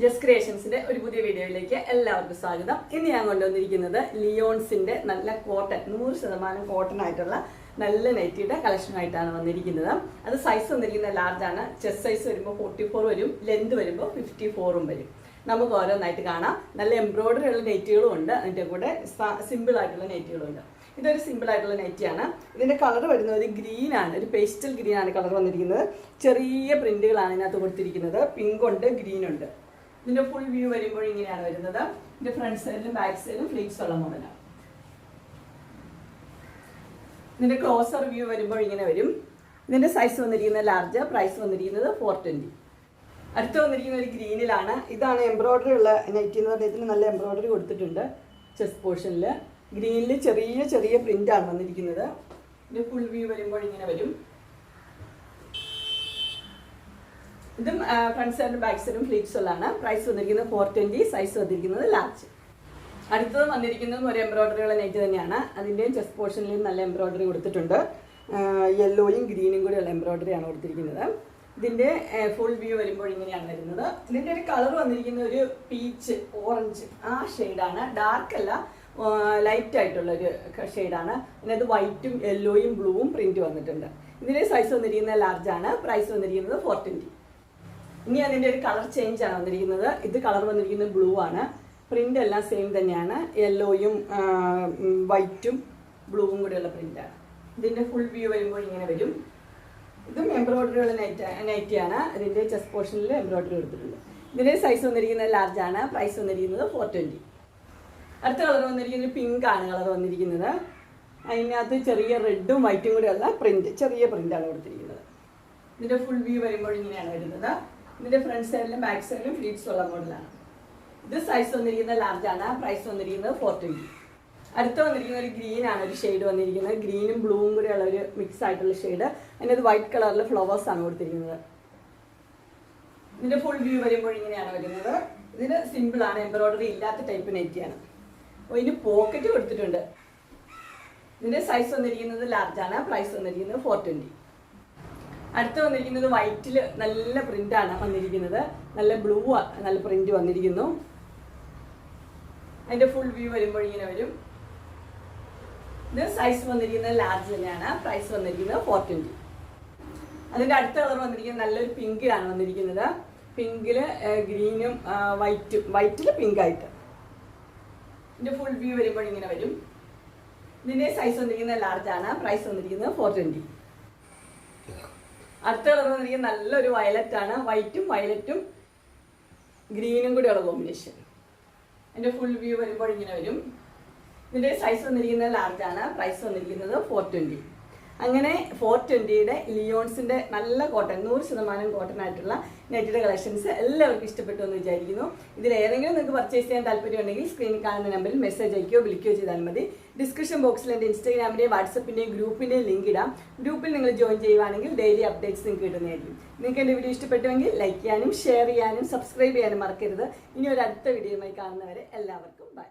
Just ക്രിയേഷൻസിന്റെ ഒരു പുതിയ വീഡിയോയിലേക്ക് എല്ലാവർക്കും സ്വാഗതം. ഇന്ന് ഞാൻ കൊണ്ടുവന്നിരിക്കുന്നത് ലിയോൺസിന്റെ നല്ല കോട്ടൺ 100% കോട്ടൺ ആയിട്ടുള്ള നല്ല നെറ്റിയുടെ കളക്ഷനായിട്ടാണ് വന്നിരിക്കുന്നത്. അത് സൈസ് വന്നിരിക്കുന്നത് ലാർജ് ആണ്. ചെസ്റ്റ് സൈസ് വരുമ്പോൾ 44 വരും, ലെന്ത് വരുമ്പോൾ 54 വരും. നമുക്ക് ഓരോന്നായിട്ട് കാണാം. നല്ല എംബ്രോയിഡറി ഉള്ള നെറ്റുകളും ഉണ്ട്, അതിൻ്റെ കൂടെ സിമ്പിൾ ആയിട്ടുള്ള നെറ്റുകളും ഉണ്ട്. ഇതൊരു സിമ്പിൾ ആയിട്ടുള്ള നെറ്റിയാണ്. ഇതിന്റെ കളർ വരുന്നത് ഗ്രീൻ ആണ്, ഒരു പേസ്റ്റൽ ഗ്രീൻ ആണ് കളർ വന്നിരിക്കുന്നത്. ചെറിയ പ്രിന്റുകളാണ് ഇതിനകത്ത് കൊടുത്തിരിക്കുന്നത്. പിങ്ക് ഉണ്ട്, ഗ്രീൻ ഉണ്ട്. ഇതിന്റെ ഫുൾ വ്യൂ വരുമ്പോൾ ഇങ്ങനെയാണ് വരുന്നത്. ഇതിന്റെ ഫ്രണ്ട് സൈഡിലും ബാക്ക് സൈഡിലും ഫ്ലീറ്റ്സ് ഉള്ള മോഡലാണ്. ഇതിന്റെ ക്ലോസർ വ്യൂ വരുമ്പോൾ ഇങ്ങനെ വരും. ഇതിന്റെ സൈസ് വന്നിരിക്കുന്നത് ലാർജ്, പ്രൈസ് വന്നിരിക്കുന്നത് 420. അടുത്ത് വന്നിരിക്കുന്ന ഒരു ഗ്രീനിലാണ്. ഇതാണ് എംബ്രോയിഡറി ഉള്ള നെറ്റ് എന്ന് പറഞ്ഞാൽ ഇതിന് നല്ല എംബ്രോയിഡറി കൊടുത്തിട്ടുണ്ട്. ചെസ്റ്റ് പോർഷനിൽ ഗ്രീനിൽ ചെറിയ ചെറിയ പ്രിന്റ് ആണ് വന്നിരിക്കുന്നത്. ഇതിന്റെ ഫുൾ വ്യൂ വരുമ്പോൾ ഇങ്ങനെ വരും. ഇതും ഫ്രണ്ട് സൈഡും ബാക്ക് സൈഡും ഫ്ലീറ്റ്സ് ഉള്ളതാണ്. പ്രൈസ് വന്നിരിക്കുന്നത് 420, സൈസ് വന്നിരിക്കുന്നത് ലാർജ്. അടുത്തത് വന്നിരിക്കുന്നതും ഒരു എംബ്രോയിഡറി ഉള്ള നെറ്റ് തന്നെയാണ്. അതിൻ്റെയും ചെസ്റ്റ് പോർഷനിലും നല്ല എംബ്രോയിഡറി കൊടുത്തിട്ടുണ്ട്. യെല്ലോയും ഗ്രീനും കൂടെ ഉള്ള എംബ്രോയിഡറി ആണ് കൊടുത്തിരിക്കുന്നത്. ഇതിന്റെ ഫുൾ വ്യൂ വരുമ്പോൾ ഇങ്ങനെയാണ് വരുന്നത്. ഇതിന്റെ ഒരു കളർ വന്നിരിക്കുന്ന ഒരു പീച്ച് ഓറഞ്ച് ആ ഷെയ്ഡാണ്. ഡാർക്ക് അല്ല, ലൈറ്റ് ആയിട്ടുള്ള ഒരു ഷെയ്ഡാണ്. ഇതിനകത്ത് വൈറ്റും യെല്ലോയും ബ്ലൂവും പ്രിന്റ് വന്നിട്ടുണ്ട്. ഇതിന്റെ സൈസ് വന്നിരിക്കുന്നത് ലാർജ് ആണ്. പ്രൈസ് വന്നിരിക്കുന്നത് 420. ഇനി അതിൻ്റെ ഒരു കളർ ചേഞ്ച് ആണ് വന്നിരിക്കുന്നത്. ഇത് കളർ വന്നിരിക്കുന്നത് ബ്ലൂ ആണ്. പ്രിന്റ് എല്ലാം സെയിം തന്നെയാണ്. യെല്ലോയും വൈറ്റും ബ്ലൂവും കൂടെയുള്ള പ്രിന്റാണ്. ഇതിന്റെ ഫുൾ വ്യൂ വരുമ്പോൾ ഇങ്ങനെ വരും. ഇതും എംബ്രോയിഡറി ഉള്ള നൈറ്റിയാണ്. ഇതിന്റെ ചെസ്റ്റ് പോർഷനിൽ എംബ്രോയിഡറി എടുത്തിട്ടുണ്ട്. ഇതിന്റെ സൈസ് വന്നിരിക്കുന്നത് ലാർജ് ആണ്. പ്രൈസ് വന്നിരിക്കുന്നത് 420. അടുത്ത കളർ വന്നിരിക്കുന്നത് പിങ്ക് ആണ് കളർ വന്നിരിക്കുന്നത്. അതിനകത്ത് ചെറിയ റെഡും വൈറ്റും കൂടെയുള്ള പ്രിന്റ്, ചെറിയ പ്രിന്റാണ് കൊടുത്തിരിക്കുന്നത്. ഇതിന്റെ ഫുൾ വ്യൂ വരുമ്പോൾ ഇങ്ങനെയാണ് വരുന്നത്. ഇതിന്റെ ഫ്രണ്ട് സൈഡിലും ബാക്ക് സൈഡിലും ഫ്ലീറ്റ്സ് ഉള്ള മോഡലാണ്. ഇത് സൈസ് വന്നിരിക്കുന്നത് ലാർജ് ആണ്. പ്രൈസ് വന്നിരിക്കുന്നത് 420. അടുത്ത വന്നിരിക്കുന്ന ഒരു ഗ്രീൻ ആണ് ഒരു ഷെയ്ഡ് വന്നിരിക്കുന്നത്. ഗ്രീനും ബ്ലൂവും കൂടെ ഉള്ള ഒരു മിക്സ് ആയിട്ടുള്ള ഷെയ്ഡ്. അതിനകത്ത് വൈറ്റ് കളറിൽ ഫ്ലവേഴ്സ് ആണ് കൊടുത്തിരിക്കുന്നത്. ഇതിന്റെ ഫുൾ വ്യൂ വരുമ്പോൾ ഇങ്ങനെയാണ് വരുന്നത്. ഇതിന് സിമ്പിൾ ആണ്, എംബ്രോയിഡറി ഇല്ലാത്ത ടൈപ്പ് നെറ്റിയാണ്. അപ്പോൾ ഇതിന് പോക്കറ്റ് കൊടുത്തിട്ടുണ്ട്. ഇതിന്റെ സൈസ് വന്നിരിക്കുന്നത് ലാർജ് ആണ്. പ്രൈസ് വന്നിരിക്കുന്നത് 420. അടുത്ത് വന്നിരിക്കുന്നത് വൈറ്റിൽ നല്ല പ്രിന്റ് ആണ് വന്നിരിക്കുന്നത്. നല്ല ബ്ലൂ നല്ല പ്രിന്റ് വന്നിരിക്കുന്നു. അതിന്റെ ഫുൾ വ്യൂ വരുമ്പോൾ ഇങ്ങനെ വരും. ഇത് സൈസ് വന്നിരിക്കുന്നത് ലാർജ് തന്നെയാണ്. പ്രൈസ് വന്നിരിക്കുന്നത് 420. അതിന്റെ അടുത്ത കളർ വന്നിരിക്കുന്നത് നല്ലൊരു പിങ്കിലാണ് വന്നിരിക്കുന്നത്. പിങ്കില് ഗ്രീനും വൈറ്റിൽ പിങ്ക് ആയിട്ട്. ഇതിന്റെ ഫുൾ വ്യൂ വരുമ്പോൾ ഇങ്ങനെ വരും. ഇതിന്റെ സൈസ് വന്നിരിക്കുന്നത് ലാർജ് ആണ്. പ്രൈസ് വന്നിരിക്കുന്നത് 420. അടുത്ത കളർ വന്നിരിക്കുന്നത് നല്ലൊരു വയലറ്റ് ആണ്. വൈറ്റും വയലറ്റും ഗ്രീനും കൂടെയുള്ള കോമ്പിനേഷൻ. അതിന്റെ ഫുൾ വ്യൂ വരുമ്പോൾ ഇങ്ങനെ വരും. ഇതിന്റെ സൈസ് വന്നിരിക്കുന്നത് ലാർജ് ആണ്. പ്രൈസ് വന്നിരിക്കുന്നത് 420. അങ്ങനെ 420യുടെ ലിയോൺസിന്റെ നല്ല കോട്ടൺ 100% കോട്ടൺ ആയിട്ടുള്ള നെറ്റിയുടെ കളക്ഷൻസ് എല്ലാവർക്കും ഇഷ്ടപ്പെട്ടു എന്ന് വിചാരിക്കുന്നു. ഇതിൽ ഏതെങ്കിലും നിങ്ങൾക്ക് പർച്ചേസ് ചെയ്യാൻ താല്പര്യമുണ്ടെങ്കിൽ സ്ക്രീനിൽ കാണുന്ന നമ്പറിൽ മെസ്സേജ് അയക്കുകയോ വിളിക്കുകയോ ചെയ്താൽ മതി. ഡിസ്ക്രിപ്ഷൻ ബോക്സിൽ എൻ്റെ ഇൻസ്റ്റാഗ്രാമിൻ്റെയും വാട്സപ്പിൻ്റെയും ഗ്രൂപ്പിൻ്റെയും ലിങ്ക് ഇടാം. ഗ്രൂപ്പിൽ നിങ്ങൾ ജോയിൻ ചെയ്യുവാണെങ്കിൽ ഡെയിലി അപ്ഡേറ്റ്സ് നിങ്ങൾക്ക് കിട്ടുന്നതായിരിക്കും. നിങ്ങൾക്ക് എൻ്റെ വീഡിയോ ഇഷ്ടപ്പെട്ടുവെങ്കിൽ ലൈക്ക് ചെയ്യാനും ഷെയർ ചെയ്യാനും സബ്സ്ക്രൈബ് ചെയ്യാനും മറക്കരുത്. ഇനി ഒരു അടുത്ത വീഡിയോയുമായി കാണുന്നവരെ എല്ലാവർക്കും ബൈ.